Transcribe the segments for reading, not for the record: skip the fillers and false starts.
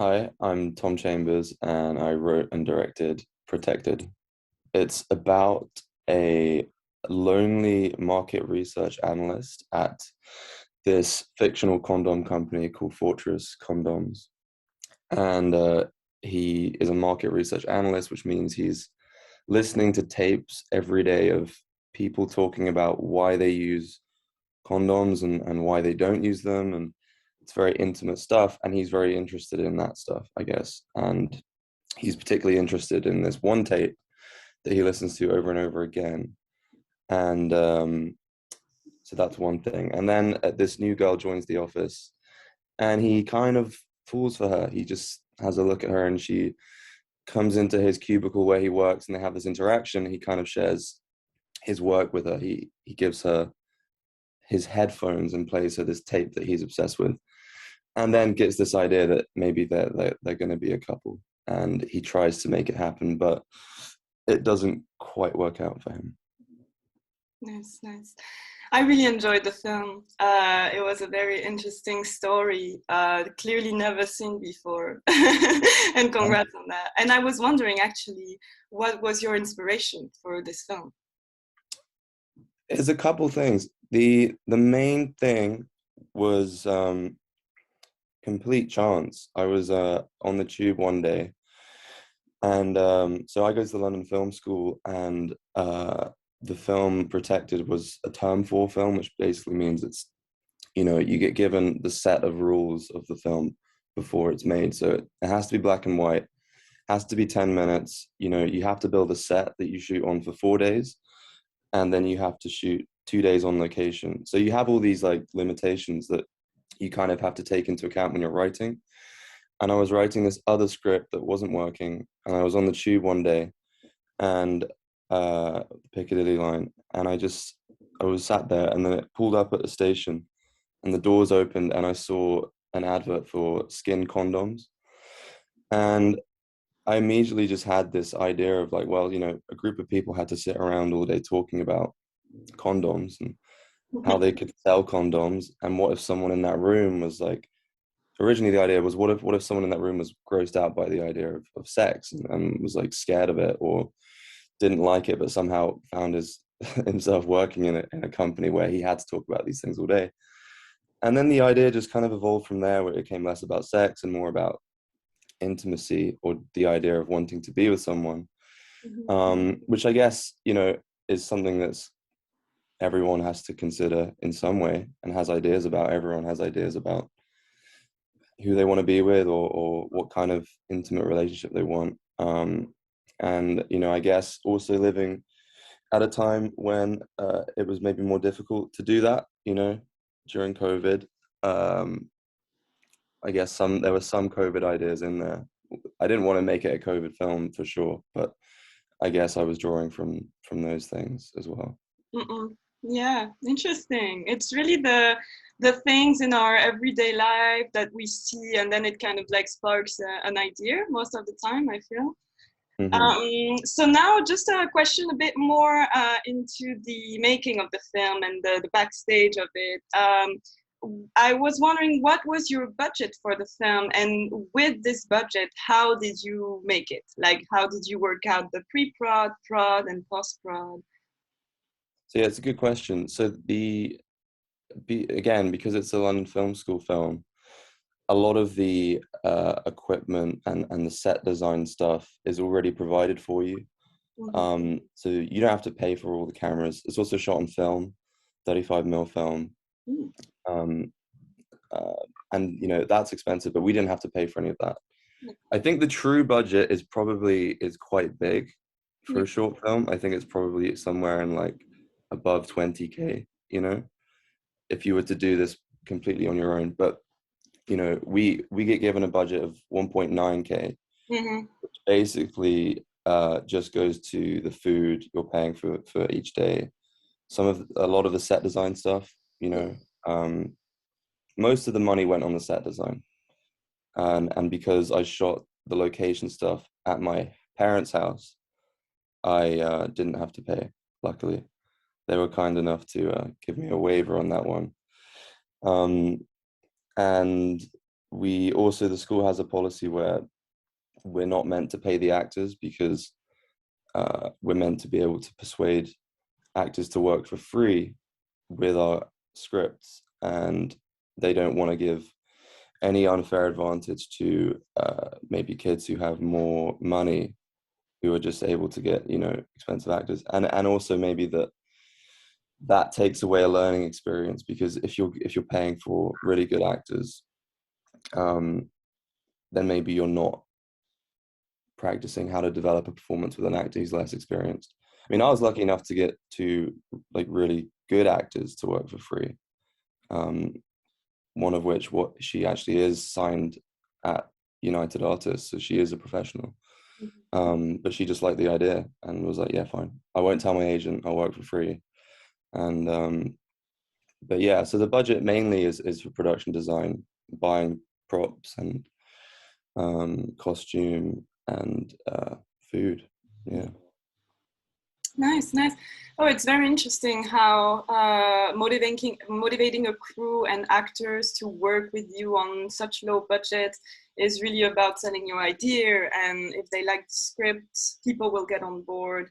Hi, I'm Tom Chambers, and I wrote and directed Protected. It's about a lonely market research analyst at this fictional condom company called Fortress Condoms. And he is a market research analyst, which means he's listening to tapes every day of people talking about why they use condoms and why they don't use them. And it's very intimate stuff. And he's very interested in that stuff, I guess. And he's particularly interested in this one tape that he listens to over and over again. And so that's one thing. And then this new girl joins the office and he kind of falls for her. He just has a look at her and she comes into his cubicle where he works and they have this interaction. He kind of shares his work with her. He gives her his headphones and plays her this tape that he's obsessed with, and then gets this idea that maybe they're going to be a couple, and he tries to make it happen, but it doesn't quite work out for him. Nice, nice. I really enjoyed the film. It was a very interesting story, clearly never seen before. And congrats on that. And I was wondering actually, what was your inspiration for this film? There's a couple things. The main thing was complete chance. I was on the tube one day, and so I go to the London Film School, and the film Protected was a term 4 film, which basically means it's, you get given the set of rules of the film before it's made. So it has to be black and white, has to be 10 minutes. You have to build a set that you shoot on for 4 days, and then you have to shoot 2 days on location. So you have all these like limitations that you kind of have to take into account when you're writing. And I was writing this other script that wasn't working, and I was on the tube one day, and Piccadilly line, and I was sat there, and then it pulled up at a station, and the doors opened, and I saw an advert for skin condoms, and I immediately just had this idea of like, well, a group of people had to sit around all day talking about condoms and how they could sell condoms, and what if someone in that room was like, originally the idea was, what if someone in that room was grossed out by the idea of sex, and was like scared of it or didn't like it, but somehow found himself working in a company where he had to talk about these things all day. And then the idea just kind of evolved from there, where it became less about sex and more about intimacy, or the idea of wanting to be with someone, which I guess, is something that's everyone has to consider in some way, and has ideas about. Everyone has ideas about who they want to be with, or what kind of intimate relationship they want. And I guess also living at a time when it was maybe more difficult to do that, during COVID. I guess there were some COVID ideas in there. I didn't want to make it a COVID film for sure, but I guess I was drawing from those things as well. Mm-mm. Yeah, interesting. It's really the things in our everyday life that we see, and then it kind of like sparks an idea most of the time, I feel. Hmm. So now just a question a bit more into the making of the film and the backstage of it. I was wondering, what was your budget for the film? And with this budget, how did you make it? Like, how did you work out the pre-prod, prod, and post-prod? So yeah, it's a good question. So again, because it's a London Film School film, a lot of the equipment and the set design stuff is already provided for you. Mm-hmm. So you don't have to pay for all the cameras. It's also shot on film, 35mm film. Mm. Um, uh, and that's expensive, but we didn't have to pay for any of that. I think the true budget is quite big for Yeah. a short film. I think it's probably somewhere in like above 20K, if you were to do this completely on your own. But we get given a budget of 1.9K, Mm-hmm. which basically just goes to the food you're paying for each day. A lot of the set design stuff, um, most of the money went on the set design. And because I shot the location stuff at my parents' house, I didn't have to pay. Luckily, they were kind enough to give me a waiver on that one. Um, and we also, the school has a policy where we're not meant to pay the actors because we're meant to be able to persuade actors to work for free with our scripts, and they don't want to give any unfair advantage to maybe kids who have more money, who are just able to get, you know, expensive actors, and also maybe that takes away a learning experience, because if you're paying for really good actors, um, then maybe you're not practicing how to develop a performance with an actor who's less experienced. I mean, I was lucky enough to get to like really good actors to work for free. Um, one of which, what she actually is signed at United Artists, so she is a professional. But she just liked the idea and was like, "Yeah, fine. I won't tell my agent. I'll work for free." And but yeah, so the budget mainly is for production design, buying props and costume and food. Yeah. Nice, nice. Oh, it's very interesting how motivating a crew and actors to work with you on such low budget is really about selling your idea. And if they like the script, people will get on board.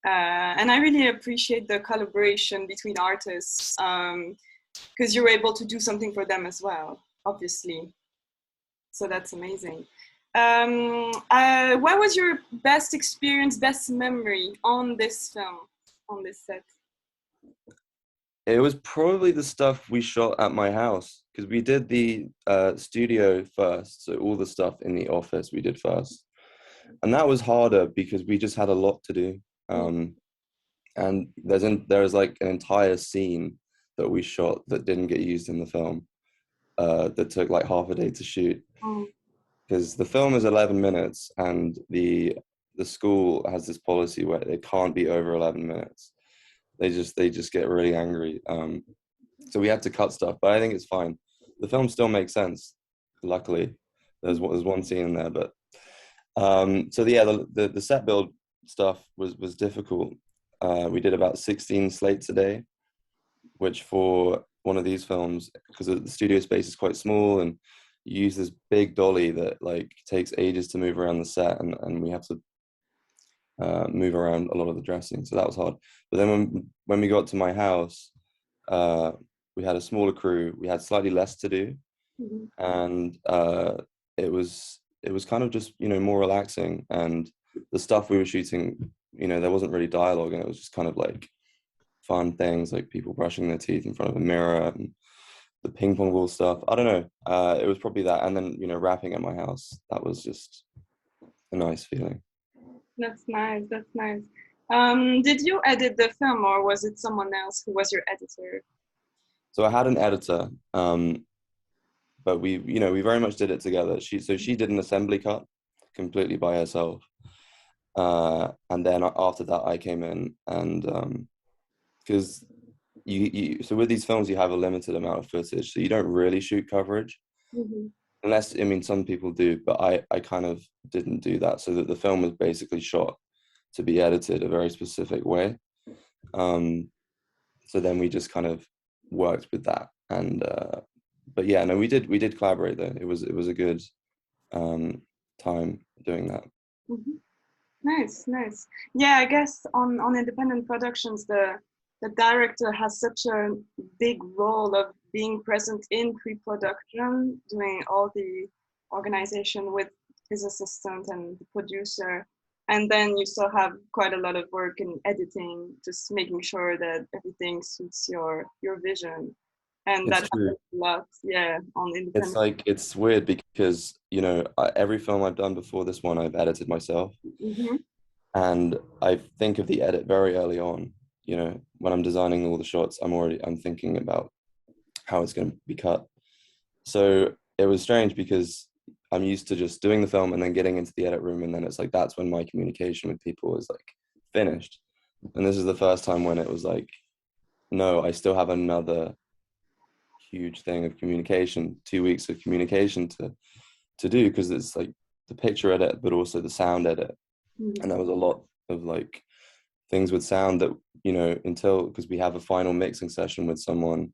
And I really appreciate the collaboration between artists, because you're able to do something for them as well, obviously. So that's amazing. What was your best experience, best memory on this film, on this set? It was probably the stuff we shot at my house, because we did the studio first. So all the stuff in the office we did first. And that was harder because we just had a lot to do. And there's like an entire scene that we shot that didn't get used in the film, that took like half a day to shoot, Mm. because the film is 11 minutes and the school has this policy where it can't be over 11 minutes. They just get really angry. So we had to cut stuff, but I think it's fine. The film still makes sense. Luckily, there's one scene in there, but so yeah, the set build stuff was difficult. We did about 16 slates a day, which for one of these films, because the studio space is quite small, and you use this big dolly that like takes ages to move around the set, and we have to move around a lot of the dressing, so that was hard. But then when we got to my house, uh, we had a smaller crew, we had slightly less to do, Mhm. and it was kind of just, you know, more relaxing. And the stuff we were shooting, you know, there wasn't really dialogue, and it was just kind of like fun things like people brushing their teeth in front of a mirror and the ping pong ball stuff. I don't know. It was probably that, and then, you know, rapping at my house. That was just a nice feeling. That's nice. That's nice. Did you edit the film, or was it someone else who was your editor? So I had an editor, but we very much did it together. She did an assembly cut completely by herself, and then after that I came in, and because so with these films you have a limited amount of footage, so you don't really shoot coverage Mhm. unless, I mean, some people do, but I kind of didn't do that, so that the film was basically shot to be edited a very specific way. Um, so then we just kind of worked with that, and but yeah, no, we did collaborate though. It was a good um, time doing that. Mhm. Nice, nice. Yeah, I guess on independent productions, the director has such a big role of being present in pre-production, doing all the organization with his assistant and the producer. And then you still have quite a lot of work in editing, just making sure that everything suits your vision. And It's that true. happens a lot, yeah, on It's independent. like it's weird because, you know, every film I've done before this one I've edited myself, Hmm. and I think of the edit very early on. You know, when I'm designing all the shots, I'm thinking about how it's going to be cut. So it was strange because I'm used to just doing the film and then getting into the edit room, and then it's like that's when my communication with people is like finished. And this is the first time when it was like, no, I still have another huge thing of communication, 2 weeks of communication to do, because it's like the picture edit, but also the sound edit, and there was a lot of like things with sound that, you know, until, because we have a final mixing session with someone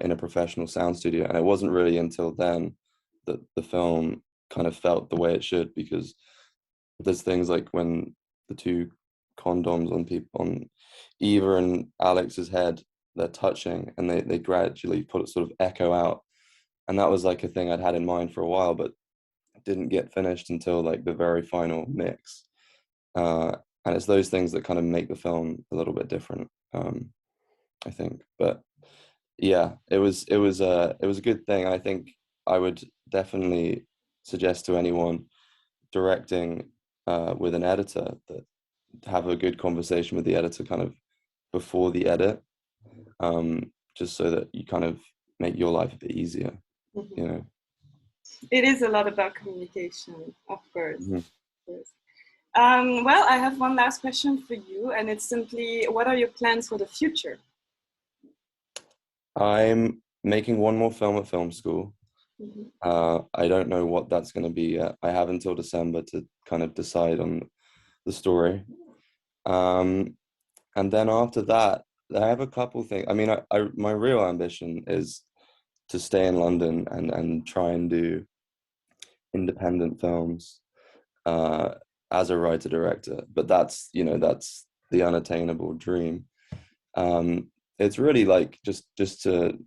in a professional sound studio, and it wasn't really until then that the film kind of felt the way it should, because there's things like when the two condoms on people on Eva and Alex's head, they're touching and they gradually put it sort of echo out. And that was like a thing I'd had in mind for a while, but didn't get finished until like the very final mix. And it's those things that kind of make the film a little bit different, I think. But yeah, it was a good thing. I think I would definitely suggest to anyone directing with an editor that have a good conversation with the editor kind of before the edit, just so that you kind of make your life a bit easier, you Mhm. know. It is a lot about communication, of course. Mhm. Of course. Well, I have one last question for you, and it's simply, what are your plans for the future? I'm making one more film at film school. Mhm. I don't know what that's going to be yet. I have until December to kind of decide on the story. Um, and then after that, I have a couple things. I mean, my real ambition is to stay in London and try and do independent films uh, as a writer director. But that's the unattainable dream. Um, it's really like just to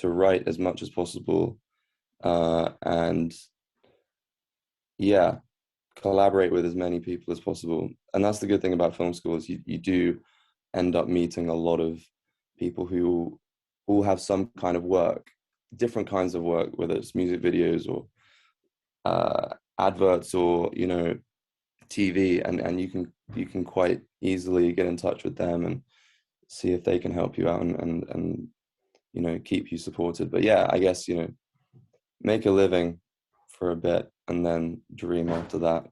write as much as possible, and yeah, collaborate with as many people as possible. And that's the good thing about film school is you do end up meeting a lot of people who all have some kind of work, different kinds of work, whether it's music videos or adverts or TV, and you can quite easily get in touch with them and see if they can help you out and keep you supported. But yeah, I guess make a living for a bit and then dream after that.